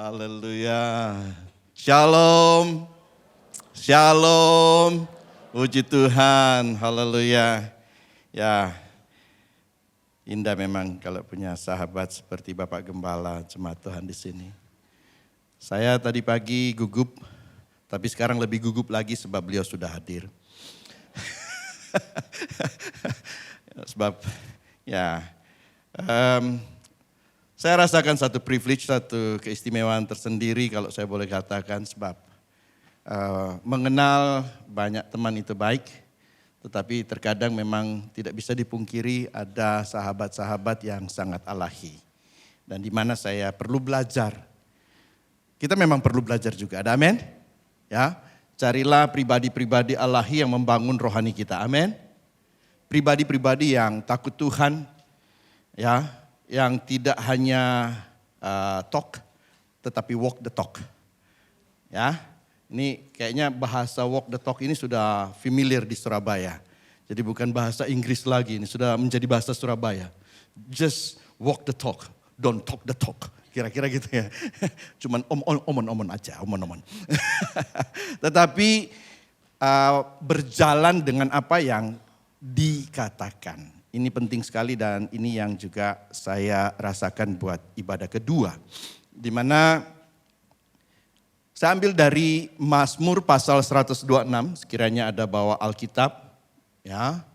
Haleluya. Shalom. Shalom. Puji Tuhan. Haleluya. Ya, indah memang kalau punya sahabat seperti Bapak Gembala Jemaat Tuhan di sini. Saya tadi pagi gugup, tapi sekarang lebih gugup lagi sebab beliau sudah hadir. Sebab ya, saya rasakan satu privilege, satu keistimewaan tersendiri kalau saya boleh katakan, sebab mengenal banyak teman itu baik, tetapi terkadang memang tidak bisa dipungkiri ada sahabat-sahabat yang sangat alahi. Dan di mana saya perlu belajar. Kita memang perlu belajar juga, ada amin? Ya, carilah pribadi-pribadi alahi yang membangun rohani kita, amin? Pribadi-pribadi yang takut Tuhan, ya, yang tidak hanya talk, tetapi walk the talk. Ya, ini kayaknya bahasa walk the talk ini sudah familiar di Surabaya. Jadi bukan bahasa Inggris lagi, ini sudah menjadi bahasa Surabaya. Just walk the talk, don't talk the talk. Kira-kira gitu ya. Cuman omon-omon aja, omon-omon. Tetapi berjalan dengan apa yang dikatakan. Ini penting sekali dan ini yang juga saya rasakan buat ibadah kedua. Di mana saya ambil dari Mazmur pasal 126, sekiranya ada bawa Alkitab. Ya,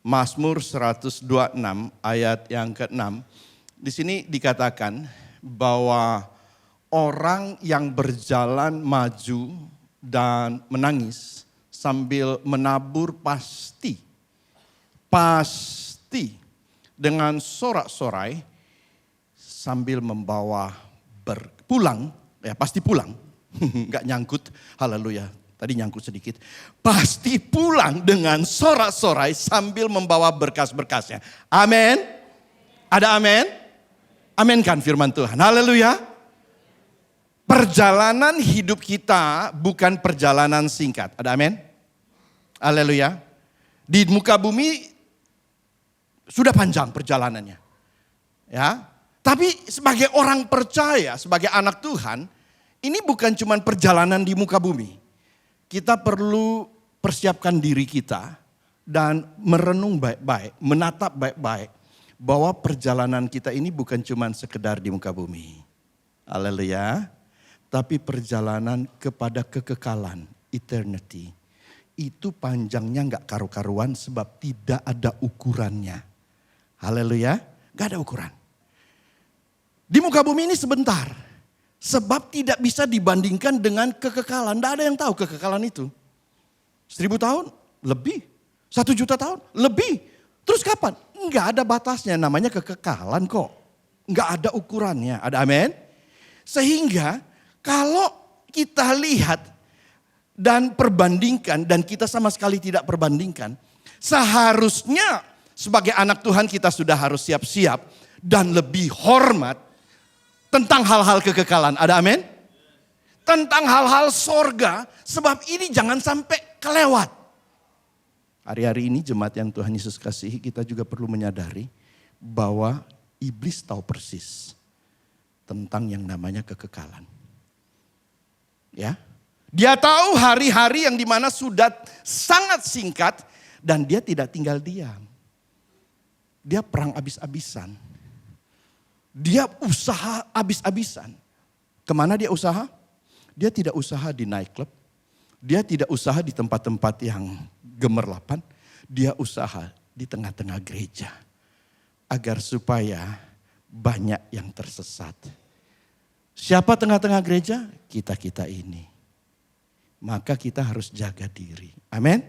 Mazmur 126 ayat yang ke-6. Di sini dikatakan bahwa orang yang berjalan maju dan menangis sambil menabur pasti dengan sorak-sorai sambil membawa pulang, ya pasti pulang, nggak nyangkut, haleluya, tadi nyangkut sedikit, pasti pulang dengan sorak-sorai sambil membawa berkas-berkasnya, amin, ada amin, amin kan firman Tuhan, haleluya. Perjalanan hidup kita bukan perjalanan singkat, ada amin, haleluya. Di muka bumi sudah panjang perjalanannya. Ya. Tapi sebagai orang percaya, sebagai anak Tuhan, ini bukan cuma perjalanan di muka bumi. Kita perlu persiapkan diri kita dan merenung baik-baik, menatap baik-baik bahwa perjalanan kita ini bukan cuma sekedar di muka bumi. Haleluya. Tapi perjalanan kepada kekekalan, eternity. Itu panjangnya enggak karu-karuan sebab tidak ada ukurannya. Haleluya, gak ada ukuran. Di muka bumi ini sebentar. Sebab tidak bisa dibandingkan dengan kekekalan. Tidak ada yang tahu kekekalan itu. 1000 tahun? Lebih. 1 juta tahun? Lebih. Terus kapan? Enggak ada batasnya, namanya kekekalan kok. Enggak ada ukurannya, ada amin? Sehingga kalau kita lihat dan perbandingkan, dan kita sama sekali tidak perbandingkan, seharusnya sebagai anak Tuhan kita sudah harus siap-siap dan lebih hormat tentang hal-hal kekekalan. Ada amin? Tentang hal-hal sorga, sebab ini jangan sampai kelewat. Hari-hari ini jemaat yang Tuhan Yesus kasihi, kita juga perlu menyadari bahwa iblis tahu persis tentang yang namanya kekekalan. Ya, dia tahu hari-hari yang dimana sudah sangat singkat dan dia tidak tinggal diam. Dia perang abis-abisan. Dia usaha abis-abisan. Kemana dia usaha? Dia tidak usaha di nightclub. Dia tidak usaha di tempat-tempat yang gemerlapan. Dia usaha di tengah-tengah gereja. Agar supaya banyak yang tersesat. Siapa tengah-tengah gereja? Kita-kita ini. Maka kita harus jaga diri. Amin.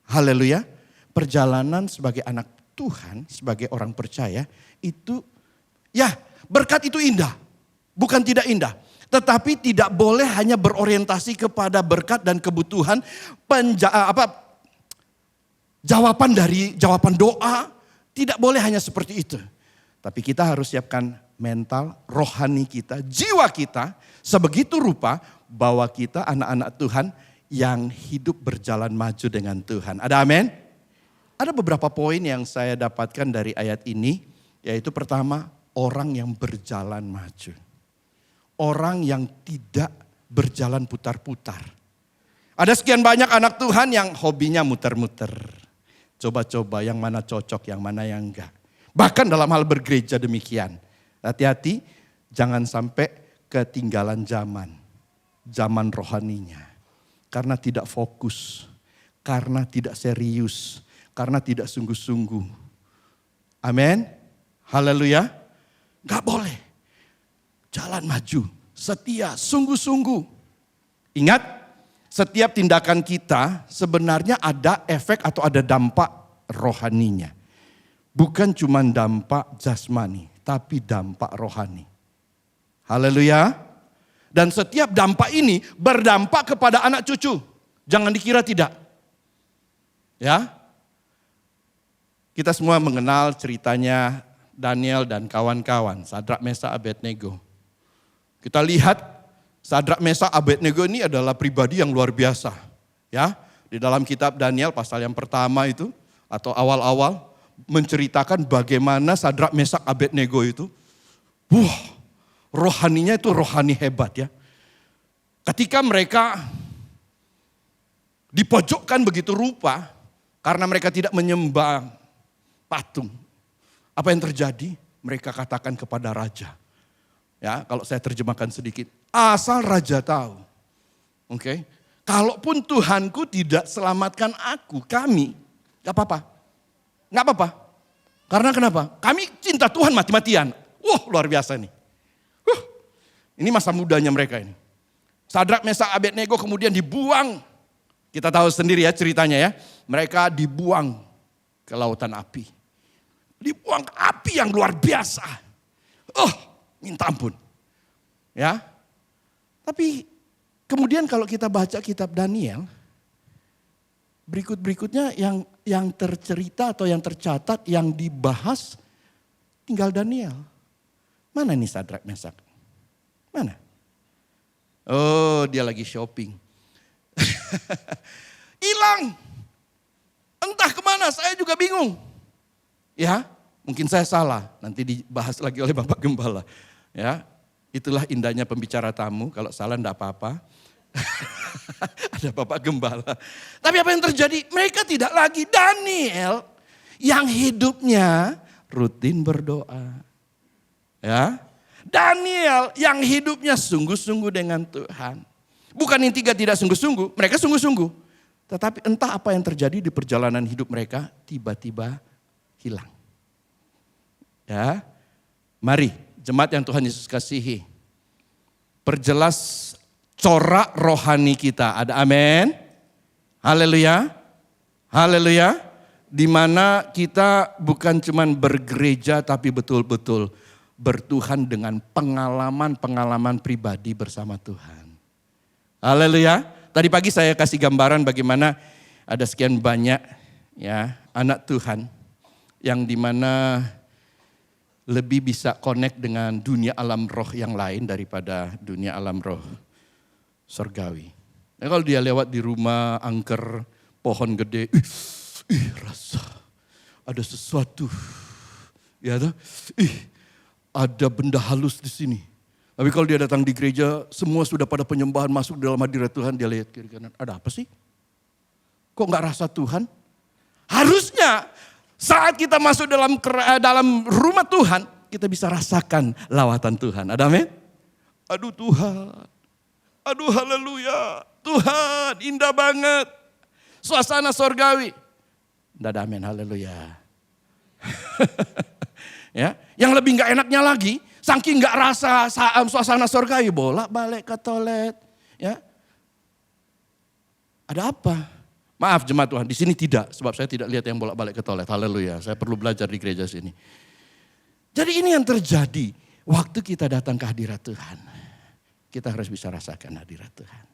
Haleluya. Perjalanan sebagai anak Tuhan, sebagai orang percaya, itu ya berkat itu indah. Bukan tidak indah. Tetapi tidak boleh hanya berorientasi kepada berkat dan kebutuhan jawaban dari jawaban doa. Tidak boleh hanya seperti itu. Tapi kita harus siapkan mental, rohani kita, jiwa kita sebegitu rupa bahwa kita anak-anak Tuhan yang hidup berjalan maju dengan Tuhan. Ada amin? Ada beberapa poin yang saya dapatkan dari ayat ini, yaitu pertama, orang yang berjalan maju. orang yang tidak berjalan putar-putar. Ada sekian banyak anak Tuhan yang hobinya muter-muter. Coba-coba yang mana cocok, yang mana yang enggak. Bahkan dalam hal bergereja demikian. Hati-hati, jangan sampai ketinggalan zaman rohaninya. Karena tidak fokus, karena tidak serius, karena tidak sungguh-sungguh. Amin. Haleluya. Gak boleh. Jalan maju, setia, sungguh-sungguh. Ingat, setiap tindakan kita sebenarnya ada efek atau ada dampak rohaninya. Bukan cuma dampak jasmani, tapi dampak rohani. Haleluya. Dan setiap dampak ini berdampak kepada anak cucu. Jangan dikira tidak. Ya. Kita semua mengenal ceritanya Daniel dan kawan-kawan, Sadrak, Mesak, Abednego. Kita lihat Sadrak, Mesak, Abednego ini adalah pribadi yang luar biasa. Ya, di dalam kitab Daniel pasal yang pertama itu atau awal-awal menceritakan bagaimana Sadrak, Mesak, Abednego itu rohaninya itu rohani hebat ya. Ketika mereka dipojokkan begitu rupa karena mereka tidak menyembah patung. Apa yang terjadi? Mereka katakan kepada raja. Ya, kalau saya terjemahkan sedikit. Asal raja tahu. Oke. Kalaupun Tuhanku tidak selamatkan kami, gak apa-apa. Gak apa-apa. Karena kenapa? Kami cinta Tuhan mati-matian. Luar biasa nih. Ini masa mudanya mereka ini. Sadrak, Mesak, Abednego kemudian dibuang. Kita tahu sendiri ya ceritanya ya. Mereka dibuang ke lautan api. Dibuang ke api yang luar biasa. Minta ampun. Ya. Tapi kemudian kalau kita baca kitab Daniel, berikut-berikutnya yang tercerita atau yang tercatat, yang dibahas tinggal Daniel. Mana nih Sadrak, Mesak? Mana? Oh, dia lagi shopping. Hilang. Entah kemana, saya juga bingung. Ya, mungkin saya salah. Nanti dibahas lagi oleh Bapak Gembala. Ya, itulah indahnya pembicara tamu. Kalau salah enggak apa-apa. Ada Bapak Gembala. Tapi apa yang terjadi? Mereka tidak lagi Daniel yang hidupnya rutin berdoa. Ya, Daniel yang hidupnya sungguh-sungguh dengan Tuhan. Bukan yang tiga tidak sungguh-sungguh, mereka sungguh-sungguh. Tetapi entah apa yang terjadi di perjalanan hidup mereka, tiba-tiba hilang. Ya, mari jemaat yang Tuhan Yesus kasihi, perjelas corak rohani kita. Ada amin? Haleluya. Haleluya. Di mana kita bukan cuman bergereja tapi betul-betul bertuhan dengan pengalaman-pengalaman pribadi bersama Tuhan. Haleluya. Tadi pagi saya kasih gambaran bagaimana ada sekian banyak ya anak Tuhan yang dimana lebih bisa connect dengan dunia alam roh yang lain daripada dunia alam roh surgawi. Ya, kalau dia lewat di rumah angker pohon gede, rasa ada sesuatu, ya tuh, ada benda halus di sini. Tapi kalau dia datang di gereja, semua sudah pada penyembahan masuk dalam hadirat Tuhan, dia lihat kiri kanan, ada apa sih? Kok nggak rasa Tuhan? Harusnya saat kita masuk dalam rumah Tuhan, kita bisa rasakan lawatan Tuhan. Ada amin? Aduh Tuhan, aduh haleluya, Tuhan indah banget. Suasana sorgawi. Tidak ada amin, haleluya. Ya, yang lebih nggak enaknya lagi, saking nggak rasa suasana surgawi, bolak-balik ke toilet, ya. Ada apa? Maaf jemaat Tuhan, di sini tidak, sebab saya tidak lihat yang bolak-balik ke toilet. Haleluya, saya perlu belajar di gereja sini. Jadi ini yang terjadi waktu kita datang ke hadirat Tuhan. Kita harus bisa rasakan hadirat Tuhan.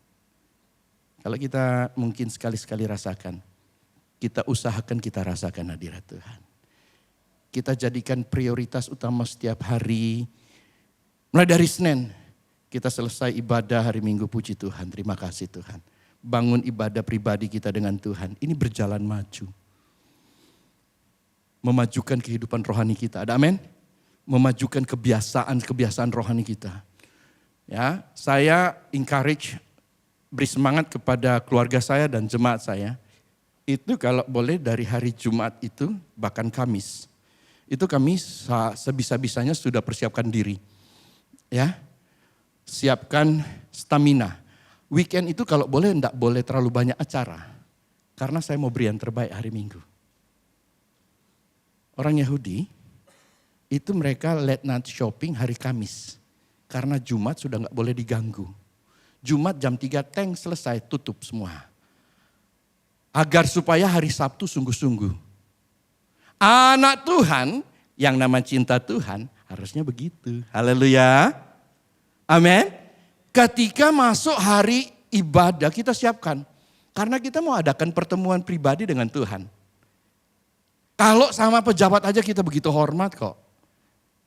Kalau kita mungkin sekali-sekali rasakan, kita usahakan kita rasakan hadirat Tuhan. Kita jadikan prioritas utama setiap hari. Mulai dari Senin, kita selesai ibadah hari Minggu, puji Tuhan, terima kasih Tuhan. Bangun ibadah pribadi kita dengan Tuhan, ini berjalan maju. Memajukan kehidupan rohani kita, ada amin? Memajukan kebiasaan rohani kita. Ya, saya encourage, beri semangat kepada keluarga saya dan jemaat saya. Itu kalau boleh dari hari Jumat itu, bahkan Kamis. Itu kami sebisa-bisanya sudah persiapkan diri. Ya, siapkan stamina. Weekend itu kalau boleh enggak boleh terlalu banyak acara. Karena saya mau beri yang terbaik hari Minggu. Orang Yahudi, itu mereka late night shopping hari Kamis. Karena Jumat sudah enggak boleh diganggu. Jumat jam 3 teng selesai, tutup semua. Agar supaya hari Sabtu sungguh-sungguh. Anak Tuhan yang nama cinta Tuhan harusnya begitu. Haleluya. Amin. Ketika masuk hari ibadah kita siapkan. Karena kita mau adakan pertemuan pribadi dengan Tuhan. Kalau sama pejabat aja kita begitu hormat kok.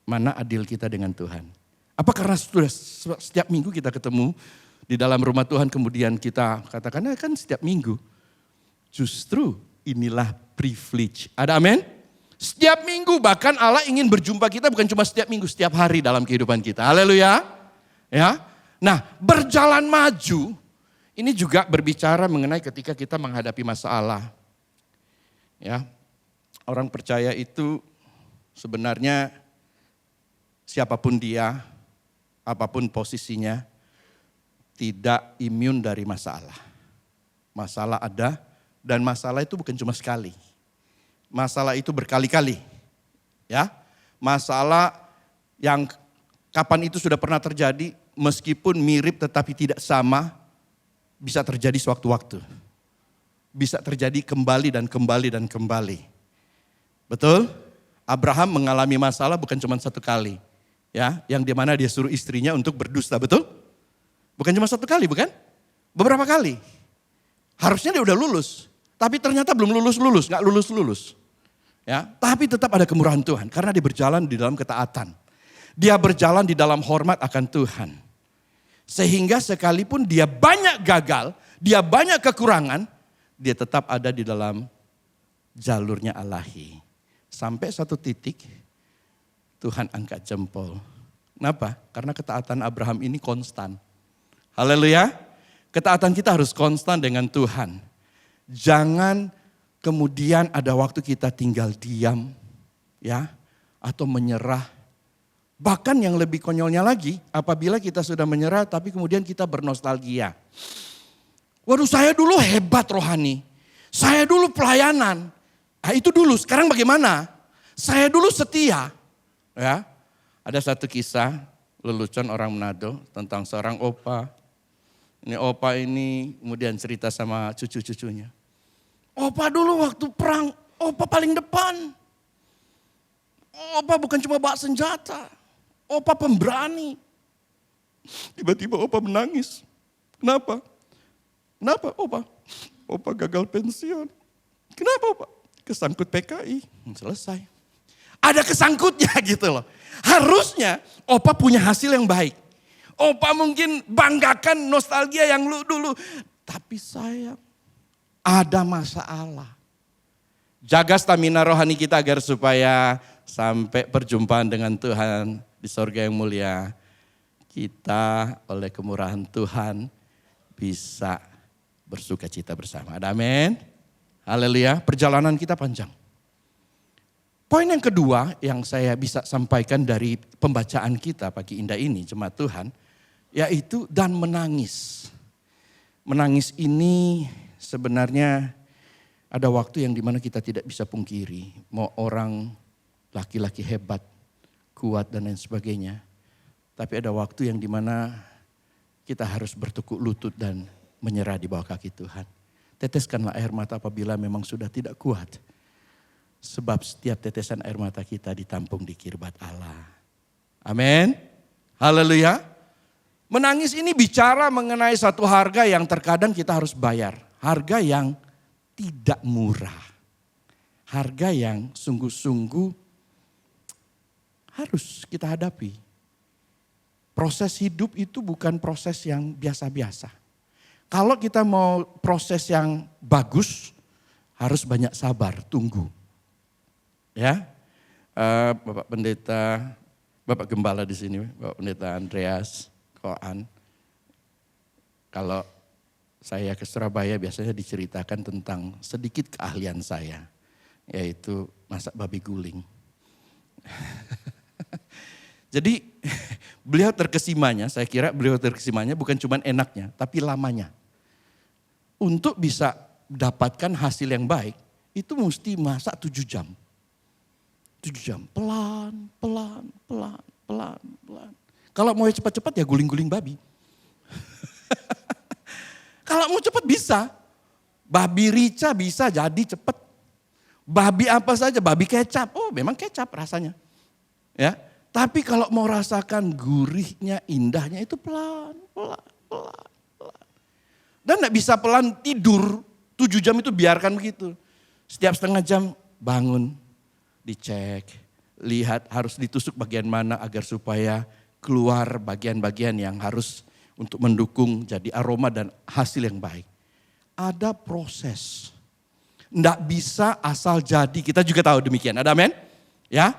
Mana adil kita dengan Tuhan. Apa karena sudah setiap minggu kita ketemu di dalam rumah Tuhan kemudian kita katakan kan setiap minggu. Justru inilah privilege. Ada amin? Setiap minggu bahkan Allah ingin berjumpa kita bukan cuma setiap minggu, setiap hari dalam kehidupan kita. Haleluya. Ya. Nah, berjalan maju ini juga berbicara mengenai ketika kita menghadapi masalah. Ya. Orang percaya itu sebenarnya siapapun dia, apapun posisinya, tidak imun dari masalah. Masalah ada dan masalah itu bukan cuma sekali. Masalah itu berkali-kali. Ya. Masalah yang kapan itu sudah pernah terjadi, meskipun mirip tetapi tidak sama, bisa terjadi sewaktu-waktu. Bisa terjadi kembali dan kembali dan kembali. Betul? Abraham mengalami masalah bukan cuma satu kali. Ya, yang dimana dia suruh istrinya untuk berdusta, betul? Bukan cuma satu kali, bukan? Beberapa kali. Harusnya dia udah lulus, tapi ternyata belum lulus-lulus, gak lulus-lulus. Ya, tapi tetap ada kemurahan Tuhan karena dia berjalan di dalam ketaatan. Dia berjalan di dalam hormat akan Tuhan. Sehingga sekalipun dia banyak gagal, dia banyak kekurangan, dia tetap ada di dalam jalurnya Ilahi. Sampai satu titik Tuhan angkat jempol. Kenapa? Karena ketaatan Abraham ini konstan. Haleluya. Ketaatan kita harus konstan dengan Tuhan. Jangan kemudian ada waktu kita tinggal diam, ya, atau menyerah. Bahkan yang lebih konyolnya lagi, apabila kita sudah menyerah tapi kemudian kita bernostalgia. Waduh, saya dulu hebat rohani. Saya dulu pelayanan. Nah, itu dulu, sekarang bagaimana? Saya dulu setia. Ya, ada satu kisah lelucon orang Manado tentang seorang opa. Ini opa ini kemudian cerita sama cucu-cucunya. Opa dulu waktu perang, opa paling depan. Opa bukan cuma bawa senjata, opa pemberani. Tiba-tiba opa menangis. Kenapa? Kenapa opa? Opa gagal pensiun. Kenapa opa? Kesangkut PKI. Selesai. Ada kesangkutnya gitu loh. Harusnya opa punya hasil yang baik. Opa mungkin banggakan nostalgia yang dulu. Tapi sayang, ada masalah. Jaga stamina rohani kita agar supaya sampai perjumpaan dengan Tuhan di sorga yang mulia. Kita oleh kemurahan Tuhan bisa bersuka cita bersama. Ada amin. Haleluya. Perjalanan kita panjang. Poin yang kedua yang saya bisa sampaikan dari pembacaan kita pagi indah ini, jemaat Tuhan, yaitu dan menangis. Menangis ini sebenarnya ada waktu yang dimana kita tidak bisa pungkiri. Mau orang laki-laki hebat, kuat dan lain sebagainya. Tapi ada waktu yang dimana kita harus bertekuk lutut dan menyerah di bawah kaki Tuhan. Teteskanlah air mata apabila memang sudah tidak kuat. Sebab setiap tetesan air mata kita ditampung di kirbat Allah. Amin. Haleluya. Menangis ini bicara mengenai satu harga yang terkadang kita harus bayar. Harga yang tidak murah. Harga yang sungguh-sungguh harus kita hadapi. Proses hidup itu bukan proses yang biasa-biasa. Kalau kita mau proses yang bagus, harus banyak sabar, tunggu. Ya, Bapak Pendeta, Bapak Gembala di sini, Bapak Pendeta Andreas, Koan. Kalau saya ke Surabaya biasanya diceritakan tentang sedikit keahlian saya, yaitu masak babi guling. Jadi beliau terkesimanya, saya kira beliau terkesimanya bukan cuma enaknya, tapi lamanya. Untuk bisa dapatkan hasil yang baik, itu mesti masak 7 jam. 7 jam, pelan. Kalau mau cepat-cepat ya guling-guling babi. Kalau mau cepat bisa. Babi rica bisa jadi cepat. Babi apa saja, babi kecap. Oh memang kecap rasanya. Ya, tapi kalau mau rasakan gurihnya, indahnya itu pelan. Dan gak bisa pelan tidur. 7 jam itu biarkan begitu. Setiap setengah jam bangun, dicek. Lihat harus ditusuk bagian mana agar supaya keluar bagian-bagian yang harus untuk mendukung jadi aroma dan hasil yang baik. Ada proses. Nggak bisa asal jadi, kita juga tahu demikian. Ada amin? Ya.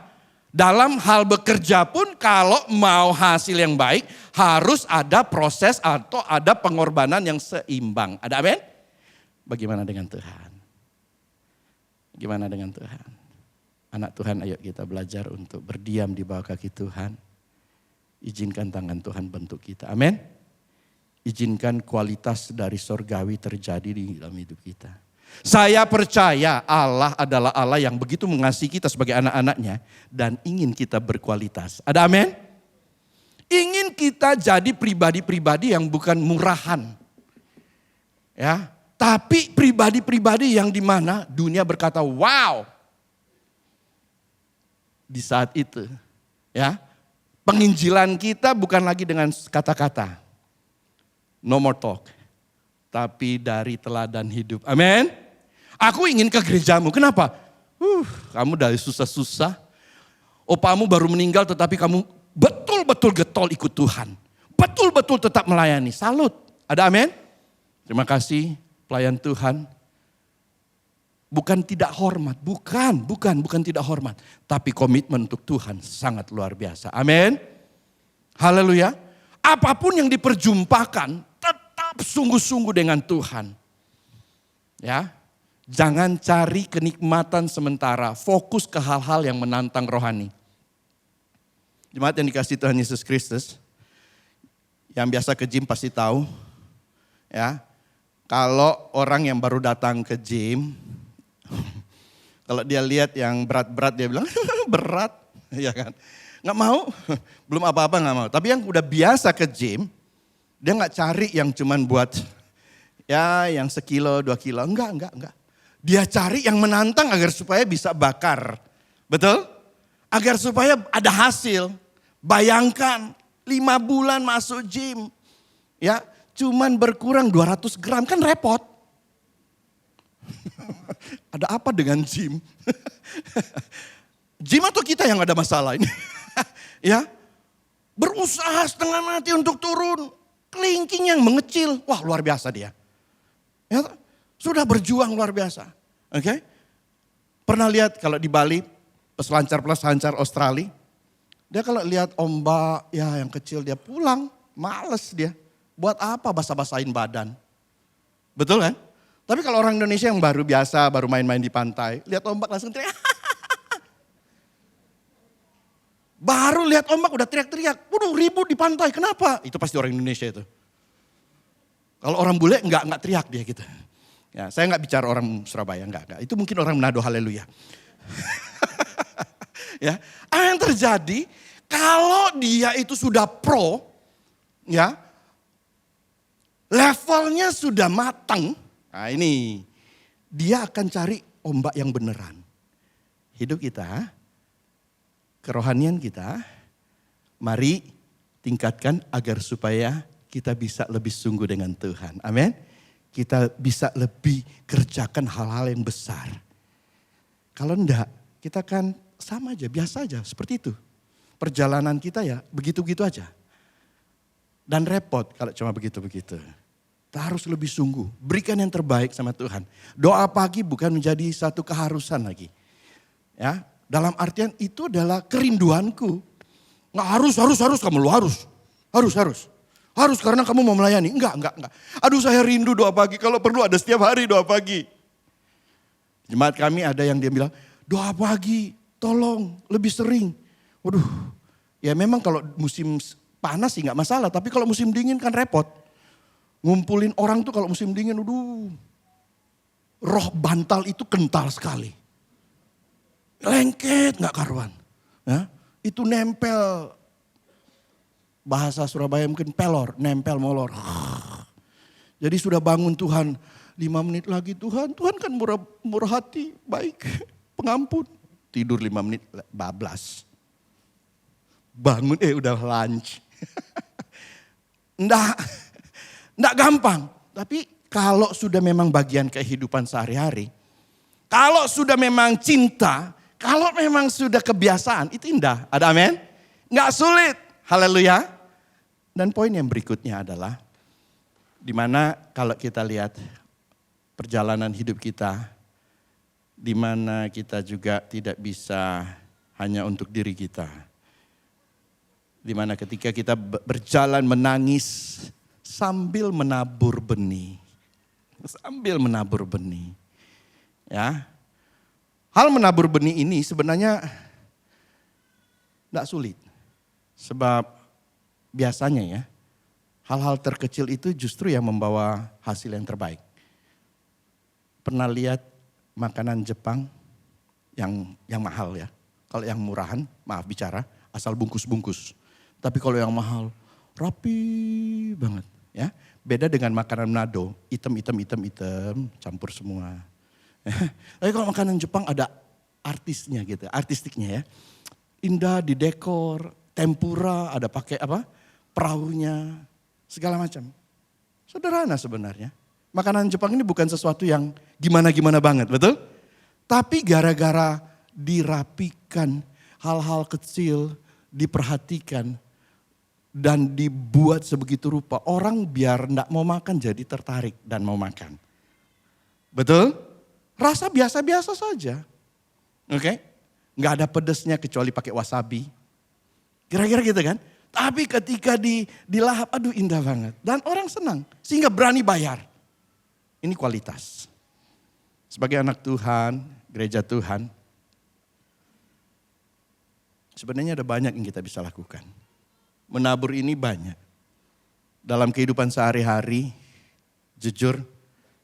Dalam hal bekerja pun kalau mau hasil yang baik harus ada proses atau ada pengorbanan yang seimbang. Ada amin? Bagaimana dengan Tuhan? Gimana dengan Tuhan? Anak Tuhan, ayo kita belajar untuk berdiam di bawah kaki Tuhan. Izinkan tangan Tuhan bentuk kita. Amin? Izinkan kualitas dari sorgawi terjadi di dalam hidup kita. Saya percaya Allah adalah Allah yang begitu mengasihi kita sebagai anak-anaknya dan ingin kita berkualitas. Ada amin? Ingin kita jadi pribadi-pribadi yang bukan murahan. Ya, tapi pribadi-pribadi yang di mana dunia berkata, wow. Di saat itu, ya, penginjilan kita bukan lagi dengan kata-kata. No more talk. Tapi dari teladan hidup. Amin. Aku ingin ke gerejamu. Kenapa? Kamu dari susah-susah. Opamu baru meninggal tetapi kamu betul-betul getol ikut Tuhan. Betul-betul tetap melayani. Salut. Ada amin? Terima kasih pelayan Tuhan. Bukan tidak hormat. Bukan tidak hormat. Tapi komitmen untuk Tuhan sangat luar biasa. Amin. Haleluya. Apapun yang diperjumpakan tetap sungguh-sungguh dengan Tuhan. Ya. Jangan cari kenikmatan sementara, fokus ke hal-hal yang menantang rohani. Jemaat yang dikasihi Tuhan Yesus Kristus, yang biasa ke gym pasti tahu, ya. Kalau orang yang baru datang ke gym, kalau dia lihat yang berat-berat dia bilang berat, ya kan? Nggak mau, belum apa-apa nggak mau. Tapi yang udah biasa ke gym, dia nggak cari yang cuman buat ya yang 1 kilo, 2 kilo, enggak. Dia cari yang menantang agar supaya bisa bakar. Betul? Agar supaya ada hasil. Bayangkan 5 bulan masuk gym. Ya, cuman berkurang 200 gram kan repot. Ada apa dengan gym? Gym atau kita yang ada masalah ini? Ya, berusaha setengah mati untuk turun. Kelingking yang mengecil. Wah, luar biasa dia. Ya, sudah berjuang luar biasa. Oke? Pernah lihat kalau di Bali, peselancar Australia, dia kalau lihat ombak ya yang kecil dia pulang, males dia. Buat apa basah-basahin badan? Betul kan? Tapi kalau orang Indonesia yang baru biasa, baru main-main di pantai, lihat ombak langsung teriak. Baru lihat ombak udah teriak-teriak. Waduh ribut di pantai, kenapa? Itu pasti orang Indonesia itu. Kalau orang bule enggak teriak dia gitu. Ya, saya enggak bicara orang Surabaya, enggak. Itu mungkin orang Manado, haleluya. Ya, apa yang terjadi kalau dia itu sudah pro, ya, levelnya sudah matang. Nah ini, dia akan cari ombak yang beneran. Hidup kita, kerohanian kita, mari tingkatkan agar supaya kita bisa lebih sungguh dengan Tuhan. Amin. Kita bisa lebih kerjakan hal-hal yang besar. Kalau enggak, kita kan sama aja, biasa aja, seperti itu. Perjalanan kita ya begitu-begitu aja. Dan repot kalau cuma begitu-begitu. Kita harus lebih sungguh, berikan yang terbaik sama Tuhan. Doa pagi bukan menjadi satu keharusan lagi. Ya, dalam artian itu adalah kerinduanku. Nggak harus, kamu lu harus. Harus. Harus karena kamu mau melayani. Enggak. Aduh saya rindu doa pagi, kalau perlu ada setiap hari doa pagi. Jemaat kami ada yang dia bilang, doa pagi tolong lebih sering. Waduh, ya memang kalau musim panas sih gak masalah, tapi kalau musim dingin kan repot. Ngumpulin orang tuh kalau musim dingin, roh bantal itu kental sekali. Lengket gak karuan. Ya, itu nempel. Bahasa Surabaya mungkin pelor, nempel molor. Jadi sudah bangun Tuhan, 5 menit lagi Tuhan kan murah hati, baik, pengampun. Tidur 5 menit, bablas. Bangun udah lunch. Enggak gampang. Tapi kalau sudah memang bagian kehidupan sehari-hari, kalau sudah memang cinta, kalau memang sudah kebiasaan, itu indah. Ada amin? Enggak sulit. Haleluya. Dan poin yang berikutnya adalah, dimana kalau kita lihat perjalanan hidup kita, dimana kita juga tidak bisa hanya untuk diri kita. Dimana ketika kita berjalan menangis sambil menabur benih. Sambil menabur benih. Ya. Hal menabur benih ini sebenarnya tidak sulit. Sebab biasanya ya, hal-hal terkecil itu justru yang membawa hasil yang terbaik. Pernah lihat makanan Jepang yang mahal ya. Kalau yang murahan, maaf bicara, asal bungkus-bungkus. Tapi kalau yang mahal, rapi banget ya. Beda dengan makanan Manado, hitam, campur semua. Tapi kalau makanan Jepang ada artisnya gitu, artistiknya ya. Indah di dekor, tempura, ada pakai perahunya, segala macam. Sederhana sebenarnya. Makanan Jepang ini bukan sesuatu yang gimana-gimana banget, betul? Tapi gara-gara dirapikan, hal-hal kecil diperhatikan dan dibuat sebegitu rupa, orang biar enggak mau makan jadi tertarik dan mau makan. Betul? Rasa biasa-biasa saja. Oke? Enggak ada pedesnya kecuali pakai wasabi. Kira-kira gitu kan? Tapi ketika dilahap, aduh indah banget. Dan orang senang, sehingga berani bayar. Ini kualitas. Sebagai anak Tuhan, gereja Tuhan, sebenarnya ada banyak yang kita bisa lakukan. Menabur ini banyak. Dalam kehidupan sehari-hari, jujur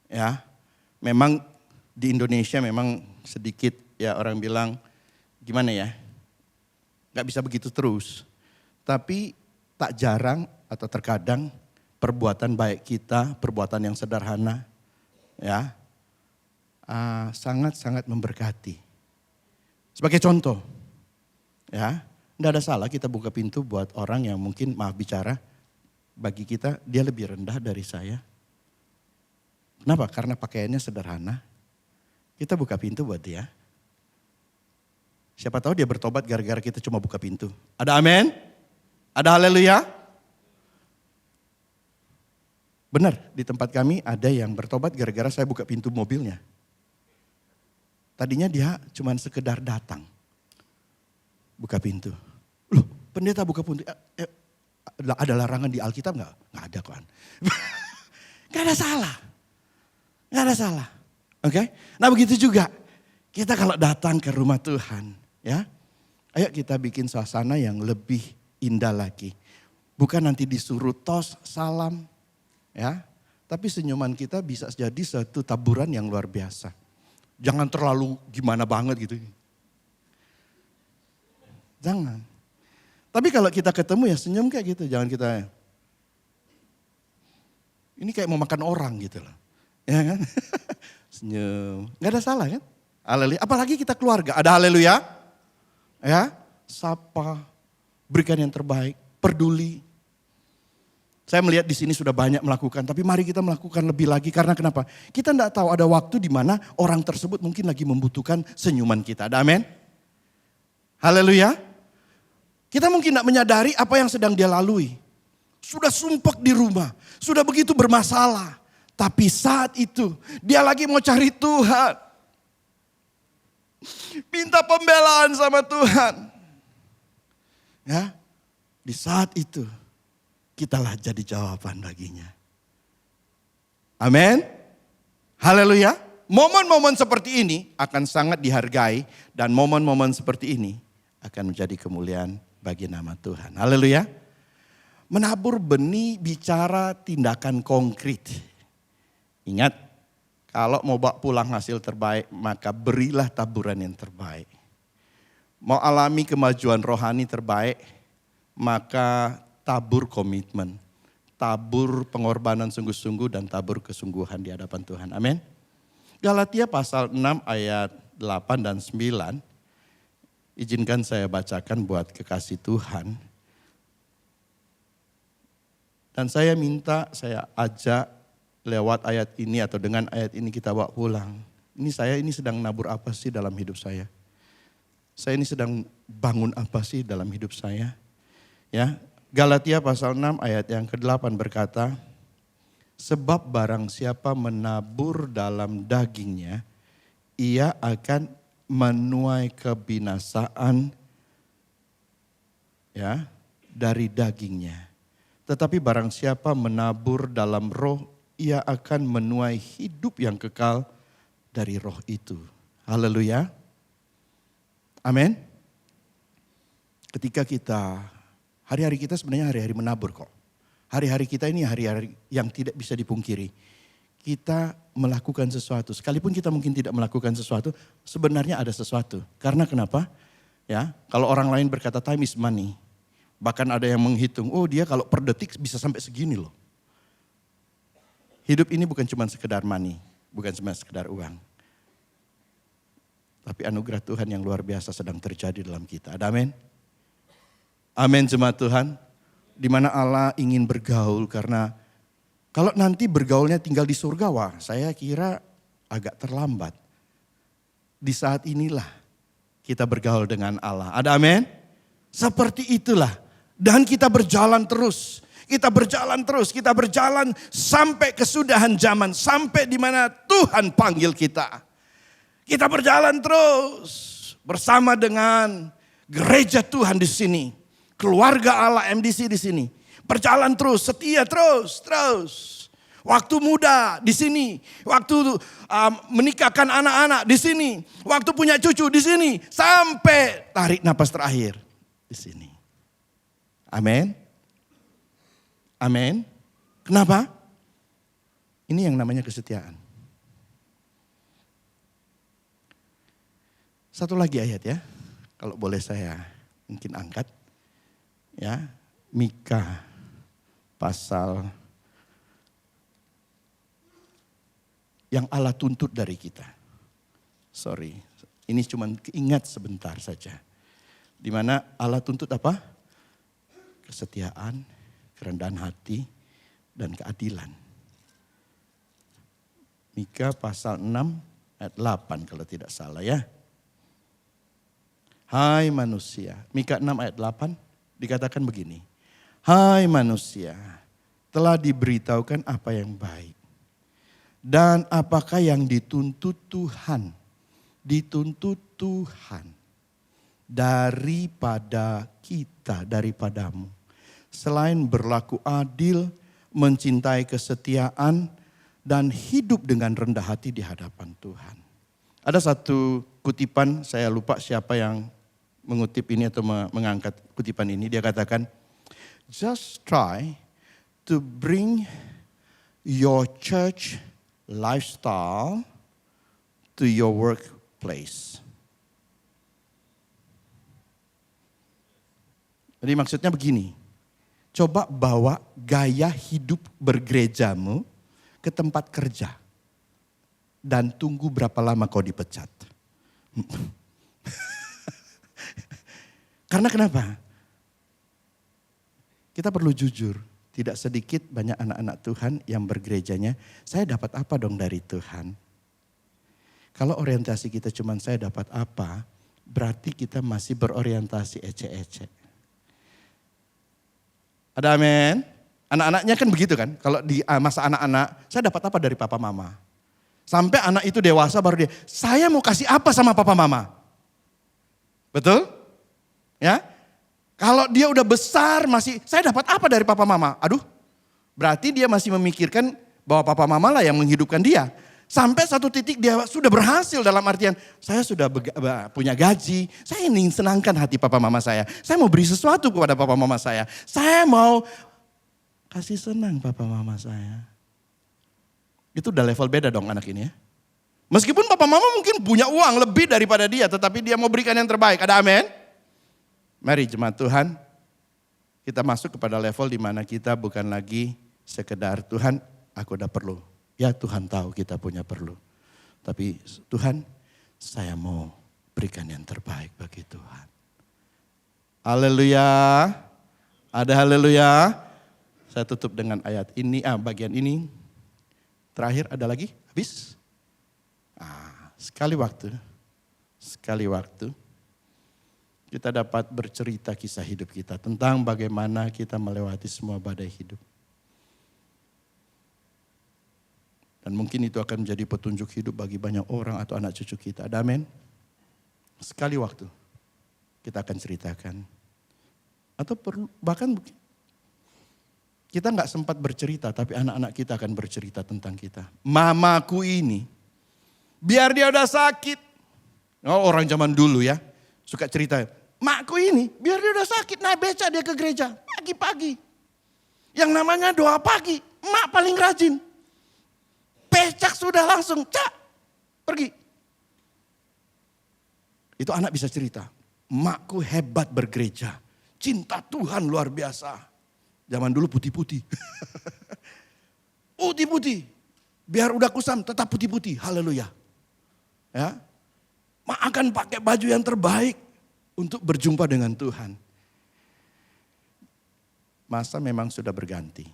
ya, memang di Indonesia memang sedikit ya orang bilang, gimana ya, gak bisa begitu terus. Tapi tak jarang atau terkadang perbuatan baik kita, perbuatan yang sederhana ya, sangat-sangat memberkati. Sebagai contoh ya, tidak ada salah kita buka pintu buat orang yang mungkin maaf bicara, bagi kita dia lebih rendah dari saya. Kenapa? Karena pakaiannya sederhana. Kita buka pintu buat dia. Siapa tahu dia bertobat gara-gara kita cuma buka pintu. Ada amin? Ada haleluya? Benar, di tempat kami ada yang bertobat gara-gara saya buka pintu mobilnya. Tadinya dia cuma sekedar datang. Buka pintu. Loh, pendeta buka pintu. Ada larangan di Alkitab enggak? Enggak ada kan. Enggak ada salah. Enggak ada salah. Oke? Nah begitu juga. Kita kalau datang ke rumah Tuhan, ya. Ayo kita bikin suasana yang lebih indah lagi. Bukan nanti disuruh tos, salam, ya. Tapi senyuman kita bisa jadi satu taburan yang luar biasa. Jangan terlalu gimana banget gitu. Jangan. Tapi kalau kita ketemu ya senyum kayak gitu. Jangan kita, ini kayak mau makan orang gitu loh. Ya kan? Senyum. Gak ada salah kan? Haleluya. Apalagi kita keluarga. Ada haleluya. Ya. Sapa. Berikan yang terbaik. Peduli. Saya melihat di sini sudah banyak melakukan. Tapi mari kita melakukan lebih lagi. Karena kenapa? Kita tidak tahu ada waktu di mana orang tersebut mungkin lagi membutuhkan senyuman kita. Ada amin? Haleluya. Kita mungkin tidak menyadari apa yang sedang dia lalui. Sudah sumpek di rumah. Sudah begitu bermasalah. Tapi saat itu dia lagi mau cari Tuhan. Minta pembelaan sama Tuhan. Ya, di saat itu kitalah jadi jawaban baginya. Amin. Haleluya. Momen-momen seperti ini akan sangat dihargai dan momen-momen seperti ini akan menjadi kemuliaan bagi nama Tuhan. Haleluya. Menabur benih bicara tindakan konkret. Ingat, kalau mau bawa pulang hasil terbaik, maka berilah taburan yang terbaik. Mau alami kemajuan rohani terbaik, maka tabur komitmen. Tabur pengorbanan sungguh-sungguh dan tabur kesungguhan di hadapan Tuhan. Amin. Galatia pasal 6 ayat 8 dan 9. Izinkan saya bacakan buat kekasih Tuhan. Dan saya minta, saya ajak lewat ayat ini atau dengan ayat ini kita bawa pulang. Saya ini sedang nabur apa sih dalam hidup saya? Saya ini sedang bangun apa sih dalam hidup saya? Ya, Galatia pasal 6 ayat yang ke-8 berkata, sebab barang siapa menabur dalam dagingnya, ia akan menuai kebinasaan ya dari dagingnya. Tetapi barang siapa menabur dalam roh, ia akan menuai hidup yang kekal dari roh itu. Haleluya. Amin. Ketika kita, hari-hari kita sebenarnya hari-hari menabur kok. Hari-hari kita ini hari-hari yang tidak bisa dipungkiri. Kita melakukan sesuatu, sekalipun kita mungkin tidak melakukan sesuatu, sebenarnya ada sesuatu. Karena kenapa? Ya, kalau orang lain berkata time is money, bahkan ada yang menghitung, oh dia kalau per detik bisa sampai segini loh. Hidup ini bukan cuma sekedar money, bukan cuma sekedar uang. Tapi anugerah Tuhan yang luar biasa sedang terjadi dalam kita. Ada amin? Amin jemaat Tuhan. Di mana Allah ingin bergaul karena kalau nanti bergaulnya tinggal di surga, wah saya kira agak terlambat. Di saat inilah kita bergaul dengan Allah. Ada amin? Seperti itulah. Dan kita berjalan terus. Kita berjalan terus, kita berjalan sampai kesudahan zaman. Sampai di mana Tuhan panggil kita. Kita berjalan terus bersama dengan gereja Tuhan di sini. Keluarga Allah MDC di sini. Berjalan terus, setia terus. Waktu muda di sini. Waktu menikahkan anak-anak di sini. Waktu punya cucu di sini. Sampai tarik napas terakhir di sini. Amin. Amin. Kenapa? Ini yang namanya kesetiaan. Satu lagi ayat ya. Kalau boleh saya mungkin angkat. Ya, Mika pasal yang Allah tuntut dari kita. Sorry, ini cuma keingat sebentar saja. Di mana Allah tuntut apa? Kesetiaan, kerendahan hati, dan keadilan. Mika pasal 6 ayat 8 kalau tidak salah ya. Hai manusia, Mika 6 ayat 8. Dikatakan begini, hai manusia, telah diberitahukan apa yang baik. Dan apakah yang dituntut Tuhan? Dituntut Tuhan daripada kita, daripadamu. Selain berlaku adil, mencintai kesetiaan, dan hidup dengan rendah hati di hadapan Tuhan. Ada satu kutipan, saya lupa siapa yang mengutip ini atau mengangkat kutipan ini. Dia katakan, just try to bring your church lifestyle to your workplace. Jadi maksudnya begini, coba bawa gaya hidup bergerejamu ke tempat kerja. Dan tunggu berapa lama kau dipecat. Karena kenapa? Kita perlu jujur, tidak sedikit banyak anak-anak Tuhan yang bergerejanya, saya dapat apa dong dari Tuhan? Kalau orientasi kita cuma saya dapat apa, berarti kita masih berorientasi ecek-ecek. Ada amin? Anak-anaknya kan begitu kan, kalau di masa anak-anak, saya dapat apa dari papa mama? Sampai anak itu dewasa baru dia, saya mau kasih apa sama papa mama? Betul? Ya, Kalau dia udah besar masih, saya dapat apa dari papa mama? Aduh, berarti dia masih memikirkan bahwa papa mama lah yang menghidupkan dia. Sampai satu titik dia sudah berhasil dalam artian, saya sudah punya gaji, saya ingin senangkan hati papa mama saya. Saya mau beri sesuatu kepada papa mama saya. Saya mau kasih senang papa mama saya. Itu udah level beda dong anak ini ya. Meskipun papa mama mungkin punya uang lebih daripada dia, tetapi dia mau berikan yang terbaik. Ada amin? Mari jemaat Tuhan, kita masuk kepada level di mana kita bukan lagi sekedar Tuhan, aku udah perlu. Ya Tuhan tahu kita punya perlu. Tapi Tuhan, saya mau berikan yang terbaik bagi Tuhan. Haleluya. Ada haleluya. Saya tutup dengan ayat ini, bagian ini. Terakhir ada lagi? Habis? Sekali waktu. Kita dapat bercerita kisah hidup kita tentang bagaimana kita melewati semua badai hidup. Dan mungkin itu akan menjadi petunjuk hidup bagi banyak orang atau anak cucu kita. Ada amin? Sekali waktu kita akan ceritakan. Atau bahkan kita nggak sempat bercerita, tapi anak-anak kita akan bercerita tentang kita. Mamaku ini, biar dia udah sakit. Oh, orang zaman dulu ya, suka cerita. Makku ini, biar dia udah sakit, naik beca dia ke gereja. Pagi-pagi. Yang namanya doa pagi, mak paling rajin. Becak sudah langsung, pergi. Itu anak bisa cerita. Makku hebat bergereja. Cinta Tuhan luar biasa. Zaman dulu putih-putih. Putih-putih. Biar udah kusam tetap putih-putih. Haleluya. Ya. Mak akan pakai baju yang terbaik untuk berjumpa dengan Tuhan. Masa memang sudah berganti.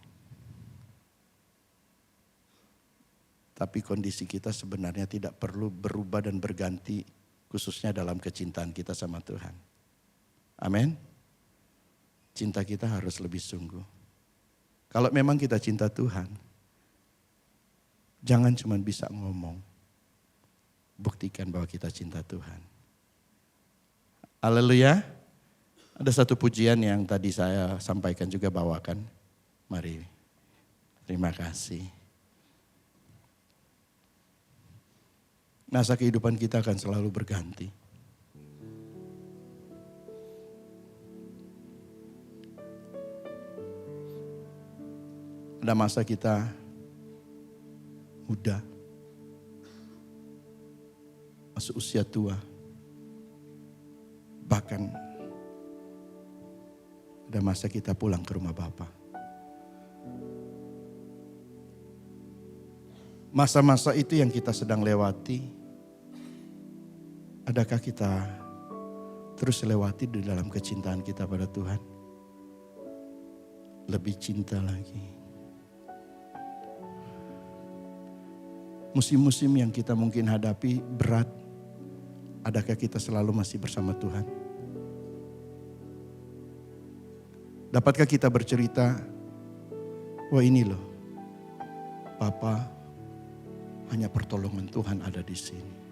Tapi kondisi kita sebenarnya tidak perlu berubah dan berganti, khususnya dalam kecintaan kita sama Tuhan. Amin. Cinta kita harus lebih sungguh. Kalau memang kita cinta Tuhan, jangan cuma bisa ngomong. Buktikan bahwa kita cinta Tuhan. Haleluya. Ada satu pujian yang tadi saya sampaikan juga bawakan. Mari. Terima kasih. Masa kehidupan kita akan selalu berganti. Ada masa kita muda, masuk usia tua, bahkan ada masa kita pulang ke rumah Bapa. Masa-masa itu yang kita sedang lewati, adakah kita terus lewati di dalam kecintaan kita pada Tuhan? Lebih cinta lagi. Musim-musim yang kita mungkin hadapi berat, adakah kita selalu masih bersama Tuhan? Dapatkah kita bercerita, wah ini loh, Papa, hanya pertolongan Tuhan ada di sini.